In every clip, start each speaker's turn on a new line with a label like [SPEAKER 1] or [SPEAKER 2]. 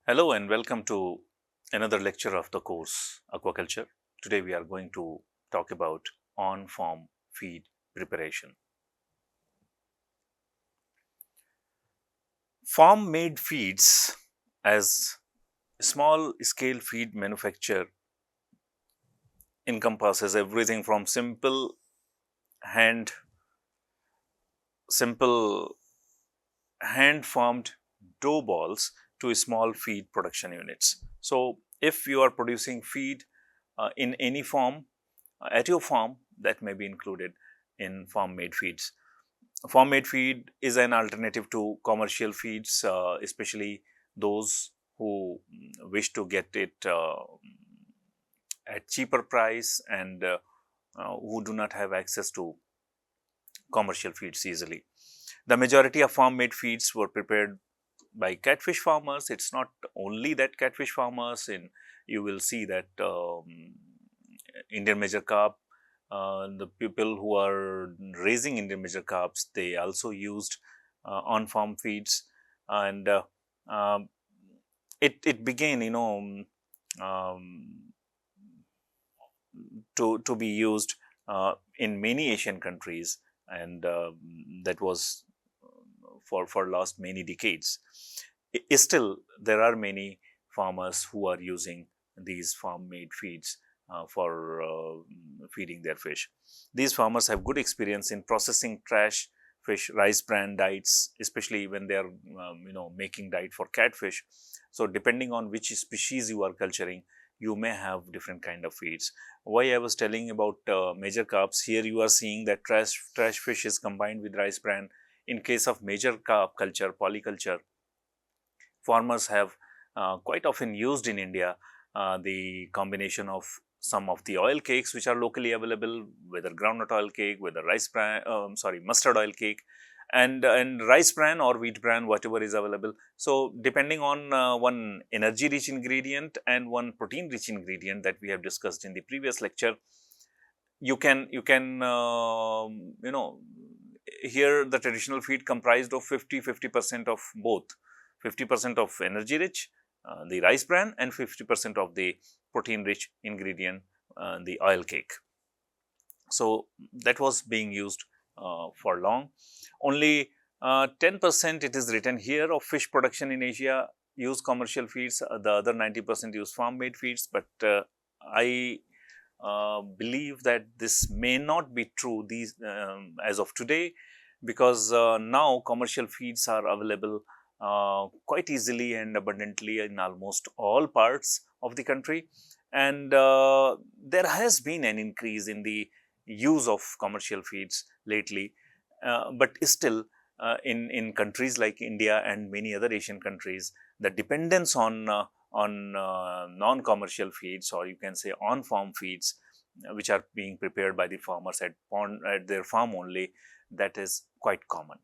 [SPEAKER 1] Hello and welcome to another lecture of the course Aquaculture. Today we are going to talk about on-farm feed preparation. Farm-made feeds as small scale feed manufacture encompasses everything from hand simple hand farmed dough balls to small feed production units. So if you are producing feed in any form at your farm, that may be included in farm made feeds. Farm made feed is an alternative to commercial feeds, especially those who wish to get it at cheaper price and who do not have access to commercial feeds easily. The majority of farm made feeds were prepared by catfish farmers. It's not only that catfish farmers, in you will see that Indian major carp, the people who are raising Indian major carps, they also used on-farm feeds, and um, it began, um, to be used in many Asian countries, and that was for last many decades. Still, there are many farmers who are using these farm-made feeds for feeding their fish. These farmers have good experience in processing trash fish rice bran diets, especially when they are making diet for catfish. So depending on which species you are culturing, you may have different kind of feeds. Why I was telling about major carps, here you are seeing that trash fish is combined with rice bran. In case of major carp culture, polyculture, farmers have quite often used in India the combination of some of the oil cakes which are locally available, whether groundnut oil cake, whether mustard oil cake, and rice bran or wheat bran, whatever is available. So depending on one energy rich ingredient and one protein rich ingredient that we have discussed in the previous lecture, you can here the traditional feed comprised of 50% of both, 50% of energy rich, the rice bran, and 50% of the protein rich ingredient, the oil cake. So that was being used for long. Only 10% it is written here of fish production in Asia use commercial feeds, the other 90% use farm made feeds, but I believe that this may not be true as of today, because now commercial feeds are available quite easily and abundantly in almost all parts of the country, and there has been an increase in the use of commercial feeds lately, but still in countries like India and many other Asian countries, the dependence on non-commercial feeds, or you can say on-farm feeds, which are being prepared by the farmers at their farm only, that is quite common.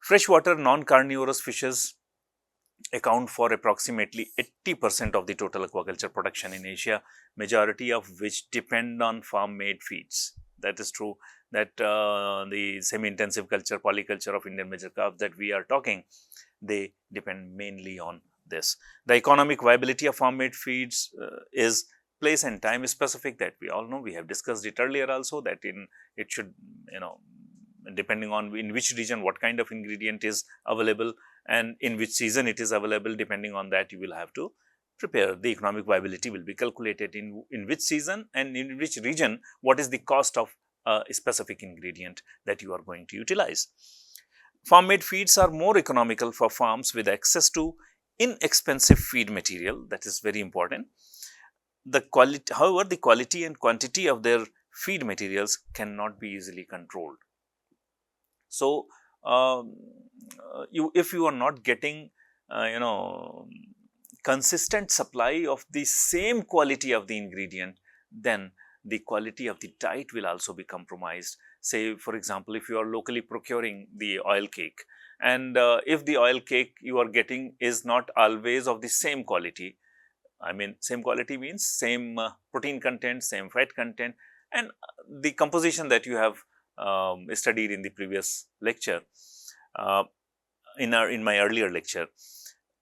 [SPEAKER 1] Freshwater non-carnivorous fishes account for approximately 80% of the total aquaculture production in Asia, majority of which depend on farm-made feeds. That is true that the semi-intensive culture, polyculture of Indian major carp that we are talking, they depend mainly on this. The economic viability of farm-made feeds is place and time specific, that we all know. We have discussed it earlier also, that it should, depending on in which region what kind of ingredient is available and in which season it is available, depending on that you will have to prepare. The economic viability will be calculated in which season and in which region, what is the cost of a specific ingredient that you are going to utilize. Farm-made feeds are more economical for farms with access to inexpensive feed material. That is very important. However, the quality and quantity of their feed materials cannot be easily controlled. So, if you are not getting, consistent supply of the same quality of the ingredient, then the quality of the diet will also be compromised. Say, for example, if you are locally procuring the oil cake, and if the oil cake you are getting is not always of the same quality, I mean, same quality means same protein content, same fat content, and the composition that you have studied in the previous lecture, uh, in my earlier lecture.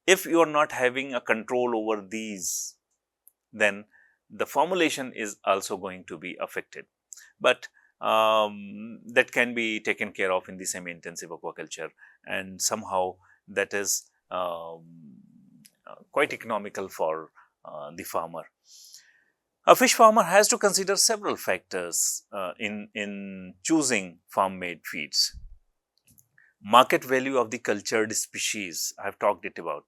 [SPEAKER 1] If you are not having a control over these, then the formulation is also going to be affected. But that can be taken care of in the semi-intensive aquaculture, and somehow that is quite economical for the farmer. A fish farmer has to consider several factors in choosing farm-made feeds. Market value of the cultured species, I have talked it about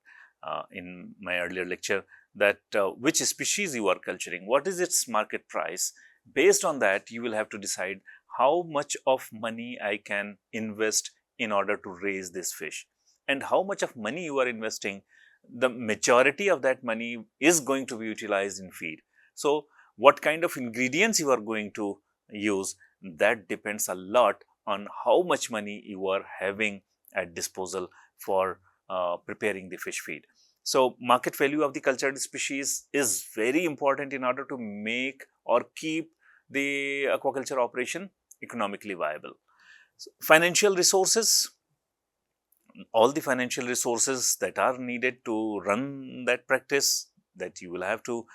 [SPEAKER 1] in my earlier lecture, that which species you are culturing, what is its market price. Based on that, you will have to decide how much of money I can invest in order to raise this fish, and how much of money you are investing, the majority of that money is going to be utilized in feed. So, what kind of ingredients you are going to use, that depends a lot on how much money you are having at disposal for preparing the fish feed. So, market value of the cultured species is very important in order to make or keep the aquaculture operation economically viable. So, financial resources, all the financial resources that are needed to run that practice, that you will have to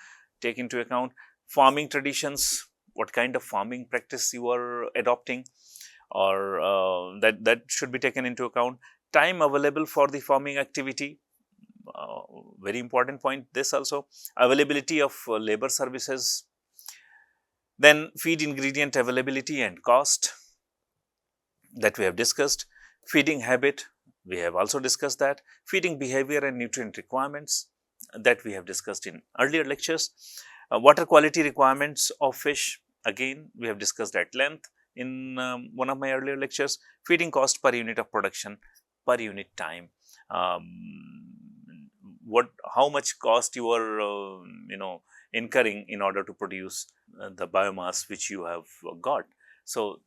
[SPEAKER 1] take into account. Farming traditions, what kind of farming practice you are adopting, or that should be taken into account. Time available for the farming activity, very important point this also. Availability of labor services, then feed ingredient availability and cost, that we have discussed. Feeding habit, we have also discussed that. Feeding behavior and nutrient requirements, that we have discussed in earlier lectures. Water quality requirements of fish, again we have discussed at length in one of my earlier lectures. Feeding cost per unit of production, per unit time, how much cost you are incurring in order to produce the biomass which you have got. So,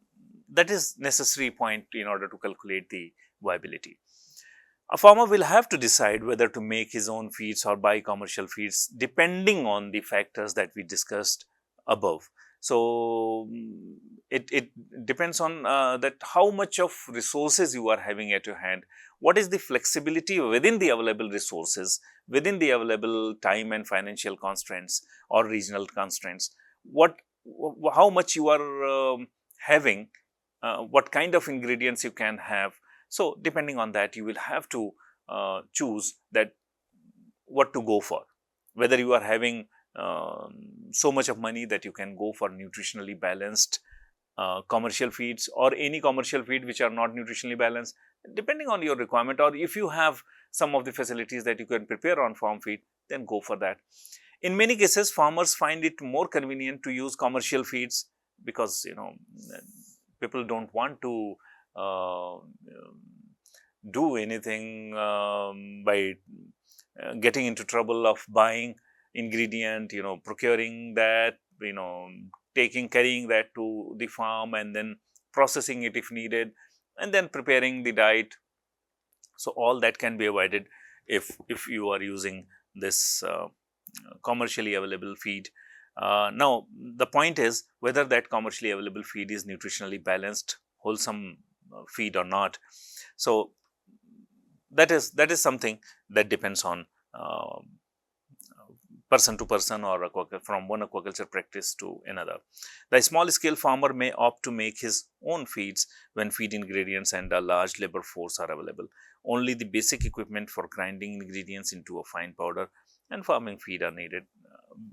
[SPEAKER 1] that is necessary point in order to calculate the viability. A farmer will have to decide whether to make his own feeds or buy commercial feeds, depending on the factors that we discussed above. So, it depends on that how much of resources you are having at your hand, what is the flexibility within the available resources, within the available time and financial constraints or regional constraints, how much you are having, what kind of ingredients you can have. So, depending on that, you will have to choose that what to go for, whether you are having so much of money that you can go for nutritionally balanced commercial feeds, or any commercial feed which are not nutritionally balanced, depending on your requirement. Or if you have some of the facilities that you can prepare on farm feed, then go for that. In many cases, farmers find it more convenient to use commercial feeds, because people don't want to do anything by getting into trouble of buying ingredient, procuring that, carrying that to the farm and then processing it if needed, and then preparing the diet. So, all that can be avoided if you are using this commercially available feed. Now, the point is whether that commercially available feed is nutritionally balanced, wholesome feed or not. So, that is something that depends on person to person, or from one aquaculture practice to another. The small scale farmer may opt to make his own feeds when feed ingredients and a large labor force are available. Only the basic equipment for grinding ingredients into a fine powder and farming feed are needed,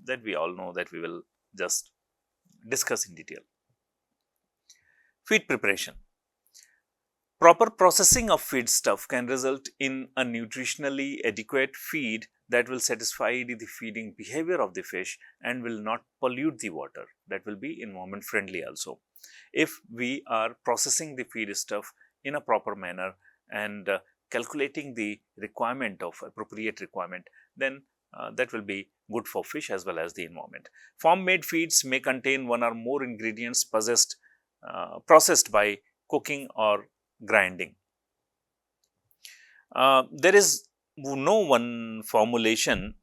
[SPEAKER 1] that we all know, that we will just discuss in detail. Feed preparation. Proper processing of feedstuff can result in a nutritionally adequate feed that will satisfy the feeding behavior of the fish and will not pollute the water. That will be environment friendly also. If we are processing the feedstuff in a proper manner and calculating the requirement of appropriate requirement, then that will be good for fish as well as the environment. Farm made feeds may contain one or more ingredients processed by cooking or grinding. There is no one formulation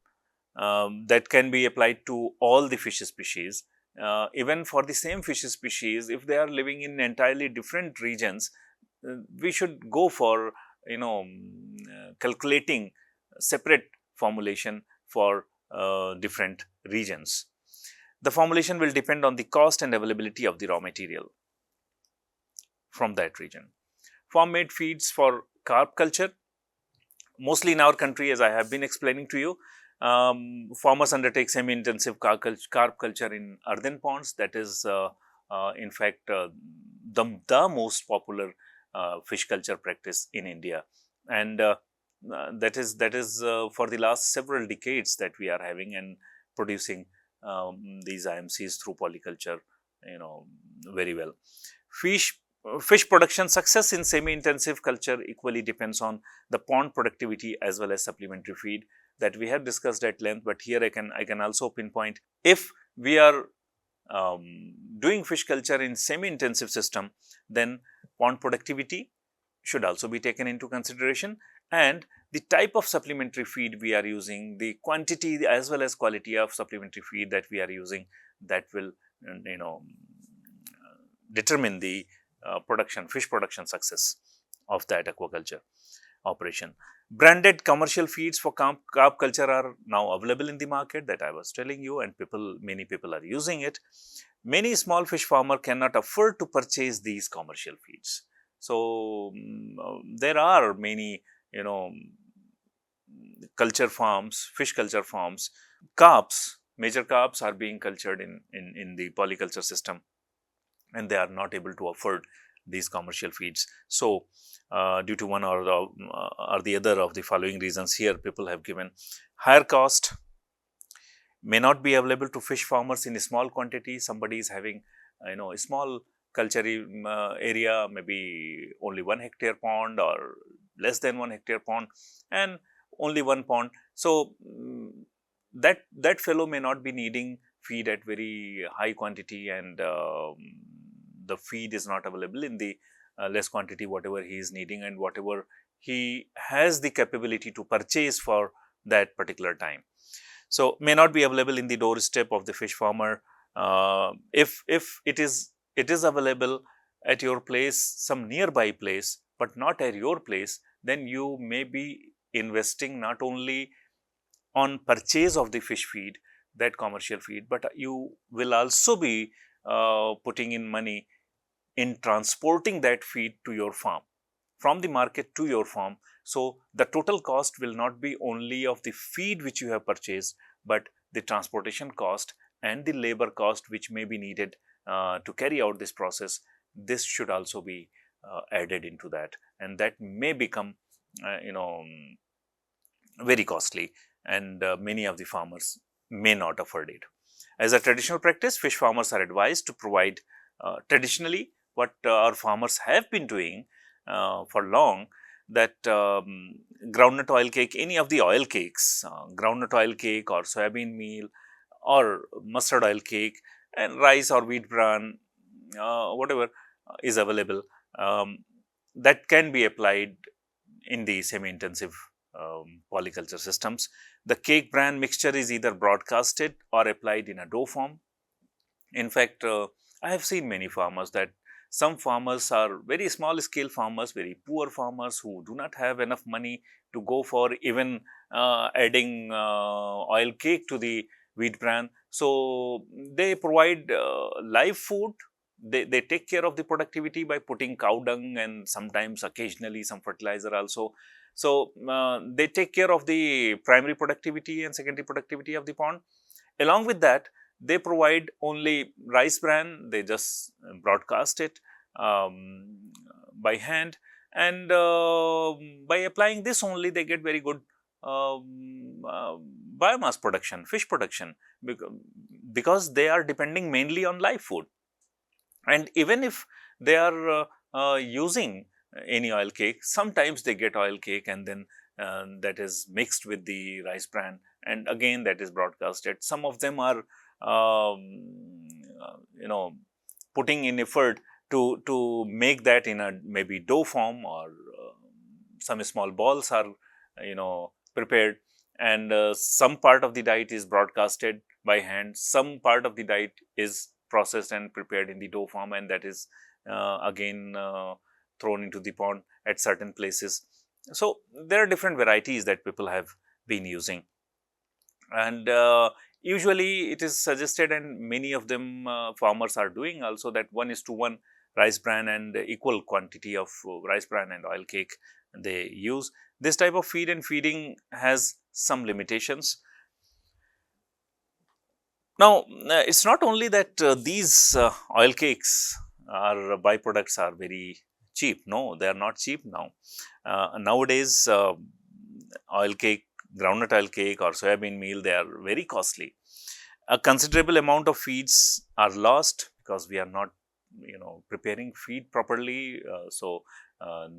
[SPEAKER 1] that can be applied to all the fish species. Even for the same fish species, if they are living in entirely different regions, we should go for calculating separate formulation for different regions. The formulation will depend on the cost and availability of the raw material from that region. Farm made feeds for carp culture, mostly in our country, as I have been explaining to you, farmers undertake semi-intensive carp culture in earthen ponds. That is in fact the most popular fish culture practice in India, and that is for the last several decades that we are having and producing these IMCs through polyculture, very well. Fish production success in semi-intensive culture equally depends on the pond productivity as well as supplementary feed that we have discussed at length. But here I can also pinpoint, if we are doing fish culture in semi-intensive system, then pond productivity should also be taken into consideration, and the type of supplementary feed we are using, the quantity as well as quality of supplementary feed that we are using, that will determine the fish production success of that aquaculture operation. Branded commercial feeds for carp culture are now available in the market, that I was telling you, and many people are using it. Many small fish farmer cannot afford to purchase these commercial feeds. So there are many culture farms, fish culture farms. Major carps are being cultured in the polyculture system, and they are not able to afford these commercial feeds. So due to one or the other of the following reasons, here people have given: higher cost, may not be available to fish farmers in a small quantity. Somebody is having a small culture area, maybe only 1 hectare pond or less than 1 hectare pond, and only one pond. So that fellow may not be needing feed at very high quantity, and the feed is not available in the less quantity whatever he is needing and whatever he has the capability to purchase for that particular time. So may not be available in the doorstep of the fish farmer. If it is available at your place, some nearby place, but not at your place, then you may be investing not only on purchase of the fish feed, that commercial feed, but you will also be putting in money in transporting that feed to your farm, from the market to your farm. So the total cost will not be only of the feed which you have purchased, but the transportation cost and the labor cost which may be needed to carry out this process. This should also be added into that, and that may become very costly, and many of the farmers may not afford it. As a traditional practice, fish farmers are advised to provide traditionally what our farmers have been doing for long, that groundnut oil cake, any of the oil cakes, groundnut oil cake or soybean meal or mustard oil cake, and rice or wheat bran, whatever is available, that can be applied in the semi-intensive polyculture systems. The cake bran mixture is either broadcasted or applied in a dough form. In fact, I have seen many farmers, that some farmers are very small scale farmers, very poor farmers who do not have enough money to go for even adding oil cake to the wheat bran. So they provide live food. They take care of the productivity by putting cow dung and sometimes occasionally some fertilizer also. So they take care of the primary productivity and secondary productivity of the pond. Along with that, they provide only rice bran. They just broadcast it by hand, and by applying this only, they get very good biomass production, fish production, because they are depending mainly on live food. And even if they are using any oil cake, sometimes they get oil cake and then that is mixed with the rice bran, and again that is broadcasted. Some of them are putting in effort to make that in a maybe dough form, or some small balls are prepared, and some part of the diet is broadcasted by hand, some part of the diet is processed and prepared in the dough form, and that is again thrown into the pond at certain places. So there are different varieties that people have been using. And usually it is suggested, and many of them farmers are doing also, that 1:1 rice bran and equal quantity of rice bran and oil cake they use. This type of feed and feeding has some limitations. Now, it's not only that these oil cakes are byproducts are very cheap. No, they are not cheap now. Nowadays, oil cake, groundnut oil cake or soybean meal, they are very costly. A considerable amount of feeds are lost because we are not, preparing feed properly.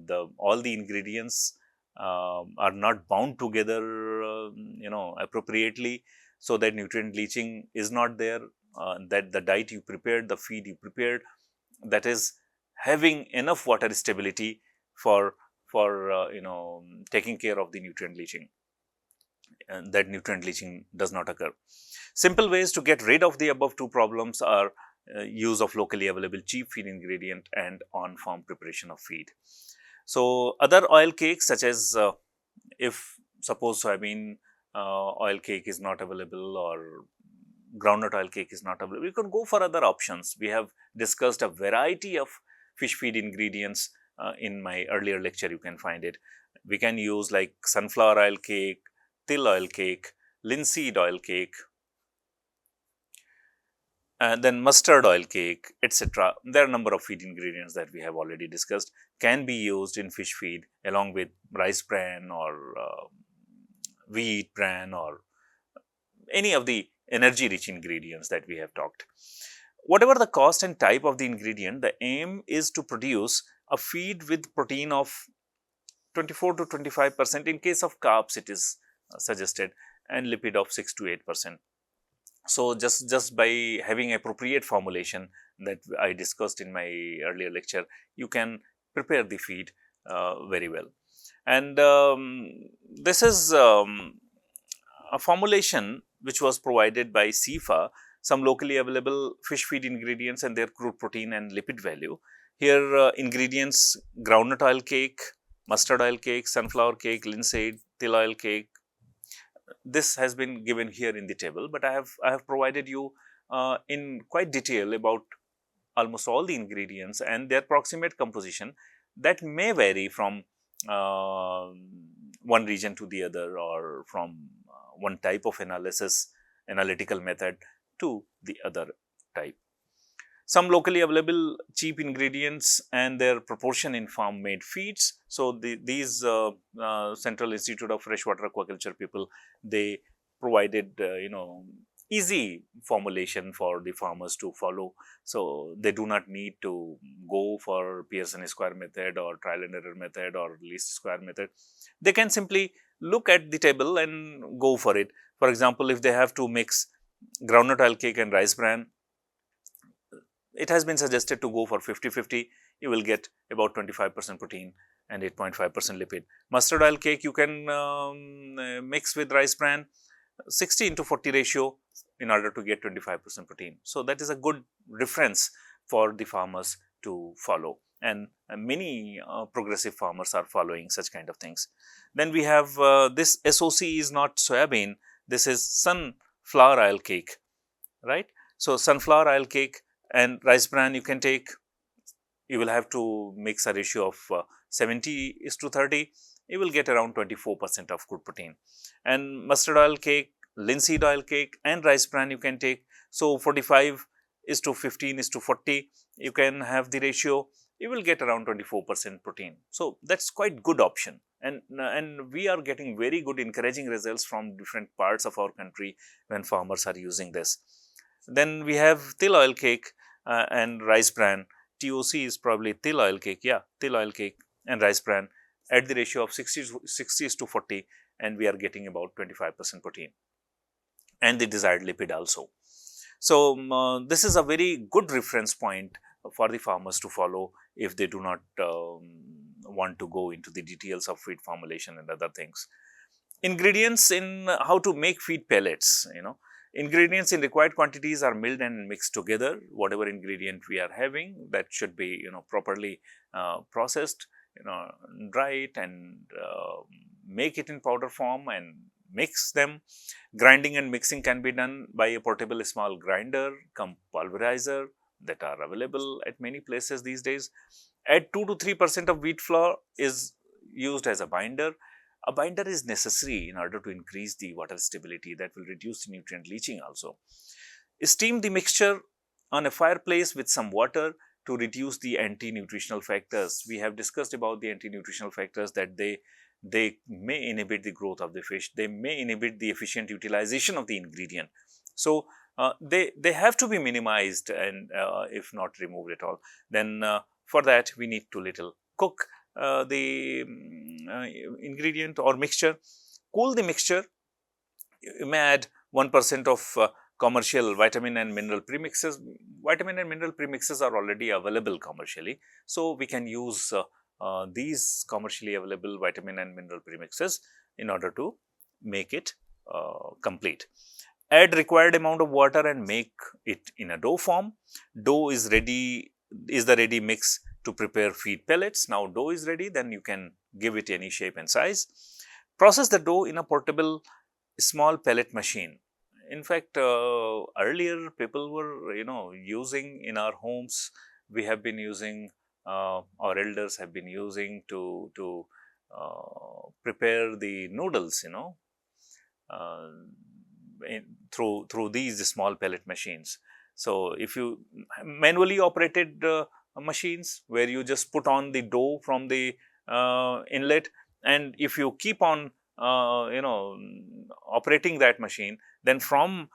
[SPEAKER 1] The all the ingredients are not bound together, appropriately, so that nutrient leaching is not there. That the diet you prepared, the feed you prepared, that is having enough water stability for taking care of the nutrient leaching, and that nutrient leaching does not occur. Simple ways to get rid of the above two problems are use of locally available cheap feed ingredient and on-farm preparation of feed. So, other oil cakes, such as if suppose soybean oil cake is not available, or groundnut oil cake is not available, you can go for other options. We have discussed a variety of fish feed ingredients in my earlier lecture. You can find it. We can use like sunflower oil cake, til oil cake, linseed oil cake, and then mustard oil cake, etc. There are a number of feed ingredients that we have already discussed can be used in fish feed along with rice bran or wheat bran or any of the energy rich ingredients that we have talked. Whatever the cost and type of the ingredient, the aim is to produce a feed with protein of 24 to 25%. In case of carbs, it is suggested, and lipid of 6 to 8%. So, just by having appropriate formulation that I discussed in my earlier lecture, you can prepare the feed very well. And this is a formulation which was provided by CIFA, some locally available fish feed ingredients and their crude protein and lipid value. Here ingredients: groundnut oil cake, mustard oil cake, sunflower cake, linseed, til oil cake. This has been given here in the table, but I have provided you in quite detail about almost all the ingredients and their proximate composition that may vary from one region to the other, or from one type of analytical method to the other type. Some locally available cheap ingredients and their proportion in farm made feeds. So, these Central Institute of Freshwater Aquaculture people, they provided easy formulation for the farmers to follow. So, they do not need to go for Pearson square method or trial and error method or least square method. They can simply look at the table and go for it. For example, if they have to mix groundnut oil cake and rice bran, it has been suggested to go for 50-50. You will get about 25% protein and 8.5% lipid. Mustard oil cake you can mix with rice bran 60:40 ratio in order to get 25% protein. So, that is a good reference for the farmers to follow, and many progressive farmers are following such kind of things. Then we have this SOC is not soybean, this is sunflower oil cake, right. So, sunflower oil cake and rice bran you can take, you will have to mix a ratio of 70:30, you will get around 24% of good protein. And mustard oil cake, linseed oil cake and rice bran you can take. So, 45:15:40, you can have the ratio, you will get around 24% protein. So, that is quite good option, and we are getting very good encouraging results from different parts of our country when farmers are using this. Then we have til oil cake and rice bran. TOC is probably til oil cake, yeah, til oil cake and rice bran at the ratio of 60:40, and we are getting about 25% protein and the desired lipid also. So, this is a very good reference point for the farmers to follow if they do not want to go into the details of feed formulation and other things. Ingredients in how to make feed pellets, ingredients in required quantities are milled and mixed together. Whatever ingredient we are having, that should be properly processed, dry it and make it in powder form and mix them. Grinding and mixing can be done by a portable small grinder, cum pulverizer that are available at many places these days. Add 2 to 3% of wheat flour is used as a binder. A binder is necessary in order to increase the water stability, that will reduce the nutrient leaching also. Steam the mixture on a fireplace with some water to reduce the anti-nutritional factors. We have discussed about the anti-nutritional factors, that they may inhibit the growth of the fish, they may inhibit the efficient utilization of the ingredient. So, they have to be minimized and if not removed at all. Then for that we need to little cook the ingredient or mixture. Cool the mixture. You may add 1% of commercial vitamin and mineral premixes. Vitamin and mineral premixes are already available commercially. So, we can use these commercially available vitamin and mineral premixes in order to make it complete. Add required amount of water and make it in a dough form. Dough is ready, is the ready mix to prepare feed pellets. Now, dough is ready, then you can give it any shape and size. Process the dough in a portable small pellet machine. In fact, earlier people were using in our homes, we have been using, our elders have been using to prepare the noodles, through these small pellet machines. So, if you manually operated machines where you just put on the dough from the inlet, and if you keep on operating that machine, then from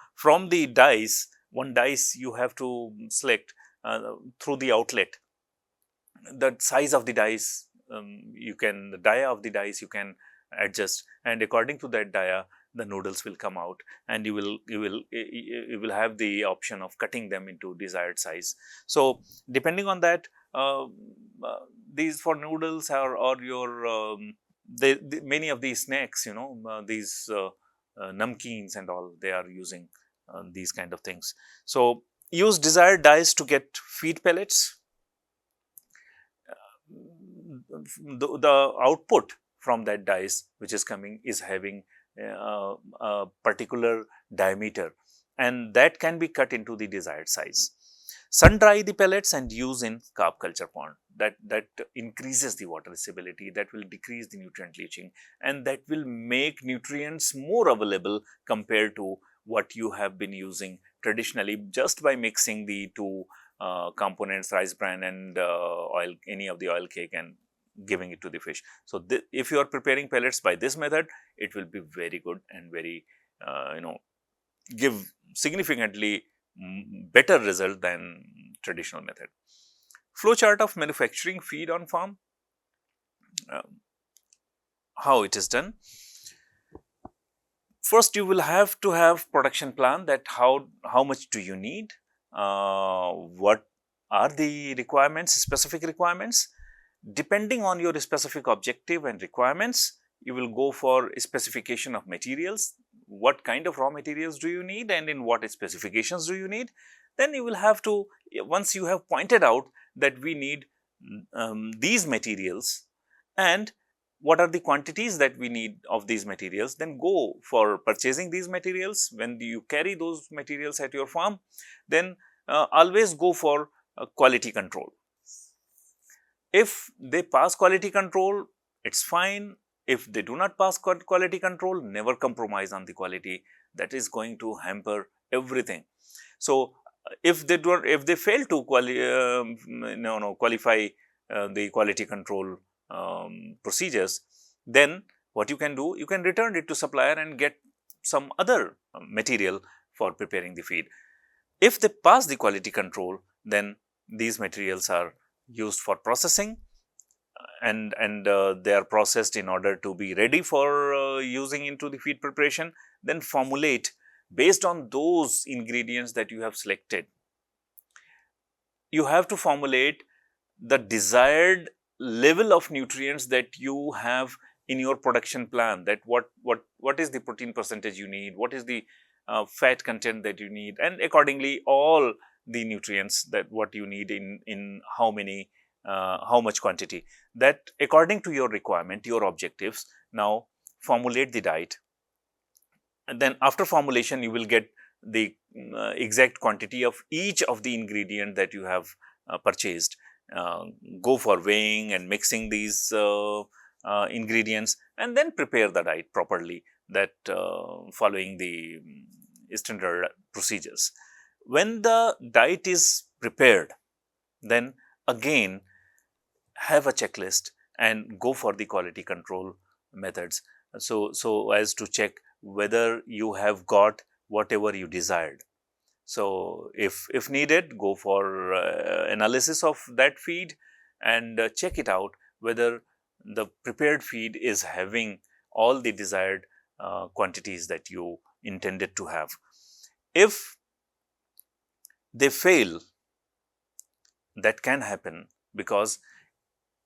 [SPEAKER 1] the dice, one dice you have to select through the outlet, the size of the dice, the dia of the dice you can adjust, and according to that dia the noodles will come out, and you will have the option of cutting them into desired size. So, depending on that, these for noodles or your many of these snacks, these namkeens and all, they are using these kind of things. So, use desired dies to get feed pellets. The output from that dice which is coming is having a particular diameter, and that can be cut into the desired size. Sun dry the pellets and use in carp culture pond. That increases the water stability, that will decrease the nutrient leaching, and that will make nutrients more available compared to what you have been using traditionally just by mixing the two components, rice bran and oil, any of the oil cake, and giving it to the fish. So, if you are preparing pellets by this method, it will be very good and very give significantly better result than traditional method. Flow chart of manufacturing feed on farm. How it is done? First, you will have to have production plan, that how much do you need, what are the requirements, specific requirements. Depending on your specific objective and requirements, you will go for a specification of materials. What kind of raw materials do you need and in what specifications do you need? Then you will have to, once you have pointed out that we need these materials and what are the quantities that we need of these materials, then go for purchasing these materials. When you carry those materials at your farm, then always go for quality control. If they pass quality control, it's fine. If they do not pass quality control, never compromise on the quality. That is going to hamper everything. So, if they fail to qualify the quality control procedures, then what you can do, you can return it to supplier and get some other material for preparing the feed. If they pass the quality control, then these materials are used for processing, and they are processed in order to be ready for using into the feed preparation. Then formulate based on those ingredients that you have selected. You have to formulate the desired level of nutrients that you have in your production plan, that what is the protein percentage you need, what is the fat content that you need, and accordingly all the nutrients that what you need in how many how much quantity, that according to your requirement, your objectives. Now formulate the diet, And then after formulation, you will get the exact quantity of each of the ingredient that you have purchased. Go for weighing and mixing these ingredients, and then prepare the diet properly, that following the standard procedures. When the diet is prepared, then again have a checklist and go for the quality control methods, so as to check whether you have got whatever you desired. So if needed, go for analysis of that feed and check it out whether the prepared feed is having all the desired quantities that you intended to have. If they fail, that can happen because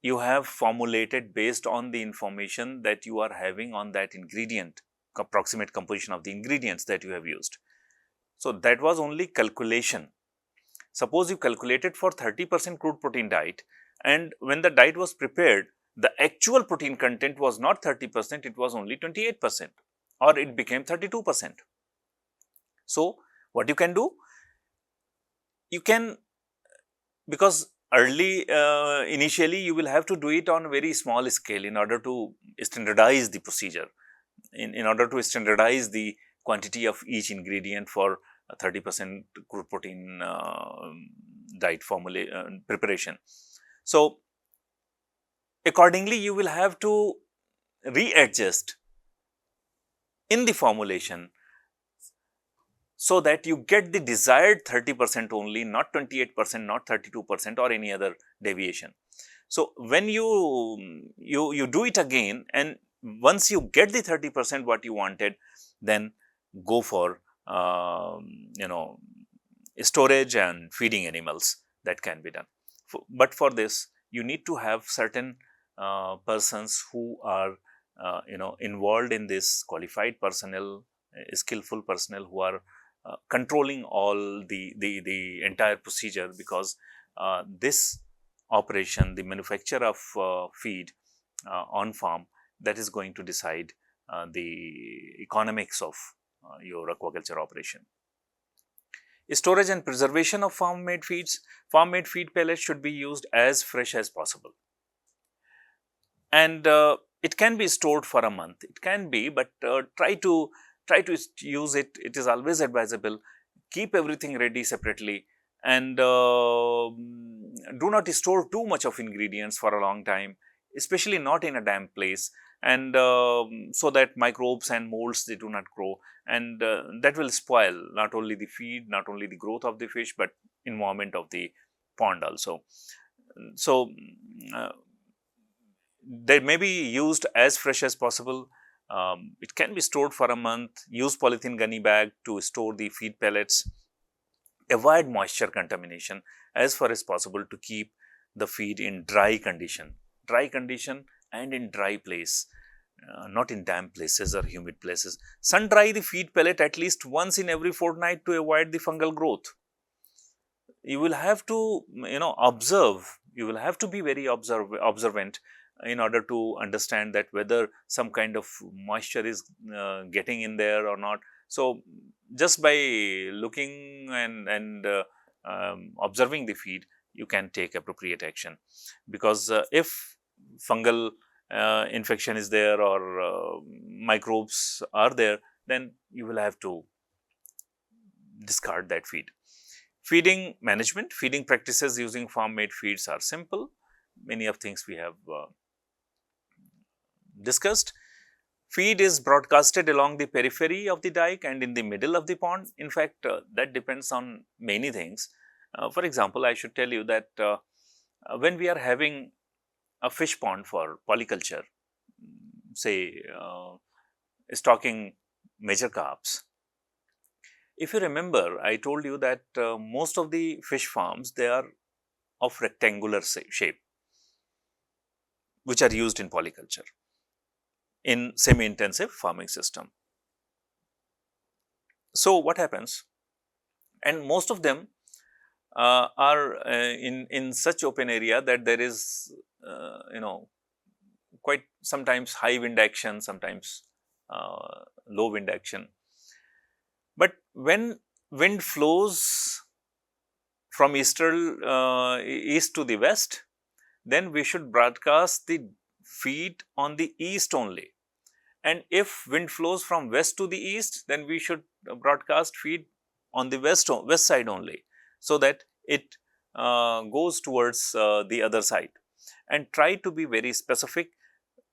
[SPEAKER 1] you have formulated based on the information that you are having on that ingredient, approximate composition of the ingredients that you have used. So that was only calculation. Suppose you calculated for 30% crude protein diet, and when the diet was prepared, the actual protein content was not 30%, it was only 28%, or it became 32%. So what you can do? You can, because initially you will have to do it on a very small scale in order to standardize the procedure, in order to standardize the quantity of each ingredient for 30% crude protein diet preparation. So accordingly, you will have to readjust in the formulation so that you get the desired 30% only, not 28%, not 32% or any other deviation. So when you do it again, and once you get the 30% what you wanted, then go for storage and feeding animals. That can be done. But for this, you need to have certain persons who are involved in this, qualified personnel, skillful personnel who are controlling all the entire procedure, because this operation, the manufacture of feed on farm, that is going to decide the economics of your aquaculture operation. Storage and preservation of farm-made feeds. Farm-made feed pellets should be used as fresh as possible, and it can be stored for a month. It can be, but try to use it. It is always advisable. Keep everything ready separately, and do not store too much of ingredients for a long time, especially not in a damp place, and so that microbes and molds, they do not grow, and that will spoil not only the feed, not only the growth of the fish, but environment of the pond also. So they may be used as fresh as possible. It can be stored for a month. Use polythene gunny bag to store the feed pellets. Avoid moisture contamination as far as possible to keep the feed in dry condition and in dry place, not in damp places or humid places. Sun dry the feed pellet at least once in every fortnight to avoid the fungal growth. You will have to observe. You will have to be very observant in order to understand that whether some kind of moisture is getting in there or not. So just by looking and observing the feed, you can take appropriate action, because if fungal infection is there or microbes are there, then you will have to discard that feed. Feeding management, feeding practices using farm-made feeds are simple. Many of things we have discussed. Feed is broadcasted along the periphery of the dike and in the middle of the pond. In fact, that depends on many things. For example, I should tell you that when we are having a fish pond for polyculture, say stocking major carps, if you remember, I told you that most of the fish farms, they are of rectangular shape, which are used in polyculture in semi-intensive farming system. So what happens? And most of them are in such open area that there is quite sometimes high wind action, sometimes low wind action. But when wind flows from east to the west, then we should broadcast the feed on the east only. And if wind flows from west to the east, then we should broadcast feed on the west side only, so that it goes towards the other side. And try to be very specific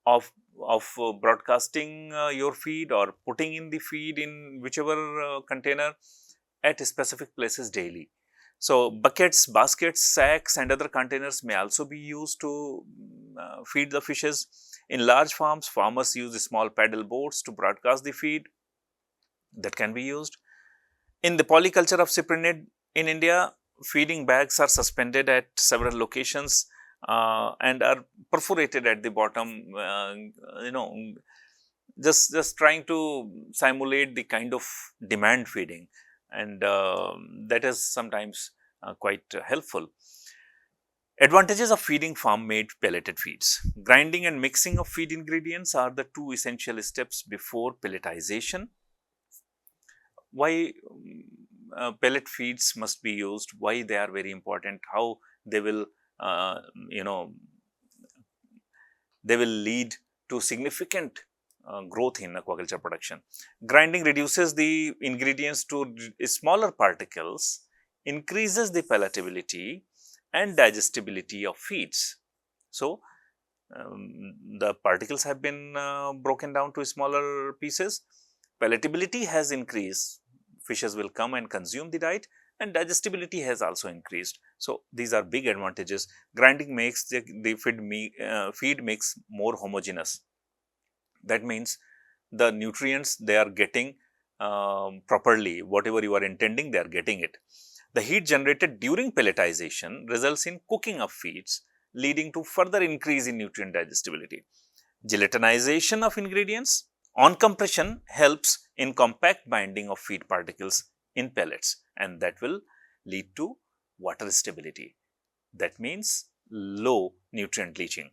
[SPEAKER 1] of broadcasting your feed or putting in the feed in whichever container at specific places daily. So, buckets, baskets, sacks and other containers may also be used to feed the fishes. In large farms, farmers use small paddle boats to broadcast the feed that can be used. In the polyculture of cyprinid in India, feeding bags are suspended at several locations and are perforated at the bottom, just trying to simulate the kind of demand feeding, and that is sometimes quite helpful. Advantages of feeding farm-made pelleted feeds. Grinding and mixing of feed ingredients are the two essential steps before pelletization. Why pellet feeds must be used, why they are very important, how they will they will lead to significant growth in aquaculture production. Grinding reduces the ingredients to smaller particles, increases the palatability and digestibility of feeds. So, the particles have been broken down to smaller pieces, palatability has increased, fishes will come and consume the diet, and digestibility has also increased. So, these are big advantages. Grinding makes the feed mix more homogeneous. That means the nutrients they are getting properly, whatever you are intending, they are getting it. The heat generated during pelletization results in cooking of feeds, leading to further increase in nutrient digestibility. Gelatinization of ingredients on compression helps in compact binding of feed particles in pellets, and that will lead to water stability. That means low nutrient leaching.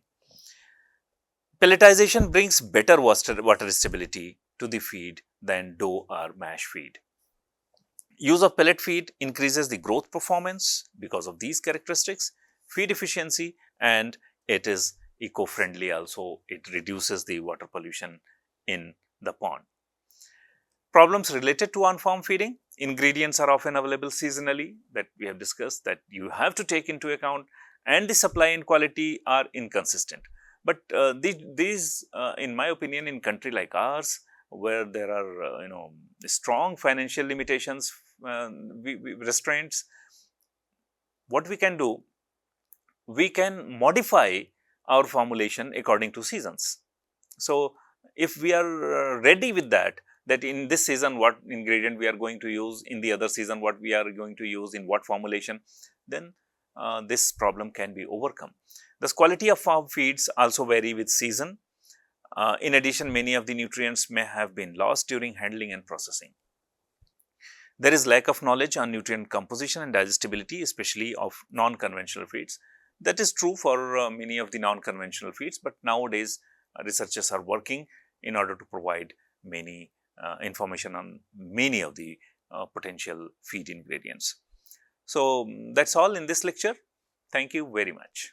[SPEAKER 1] Pelletization brings better water stability to the feed than dough or mash feed. Use of pellet feed increases the growth performance because of these characteristics, feed efficiency, and it is eco-friendly also. It reduces the water pollution in the pond. Problems related to on-farm feeding. Ingredients are often available seasonally, that we have discussed, that you have to take into account, and the supply and quality are inconsistent. But these in my opinion, in country like ours, where there are strong financial limitations, restraints, what we can do, we can modify our formulation according to seasons. So, if we are ready with that in this season what ingredient we are going to use, in the other season what we are going to use, in what formulation, then this problem can be overcome. The quality of farm feeds also vary with season. In addition, many of the nutrients may have been lost during handling and processing. There is lack of knowledge on nutrient composition and digestibility, especially of non-conventional feeds. That is true for many of the non-conventional feeds, but nowadays researchers are working in order to provide many information on many of the potential feed ingredients. So, that is all in this lecture. Thank you very much.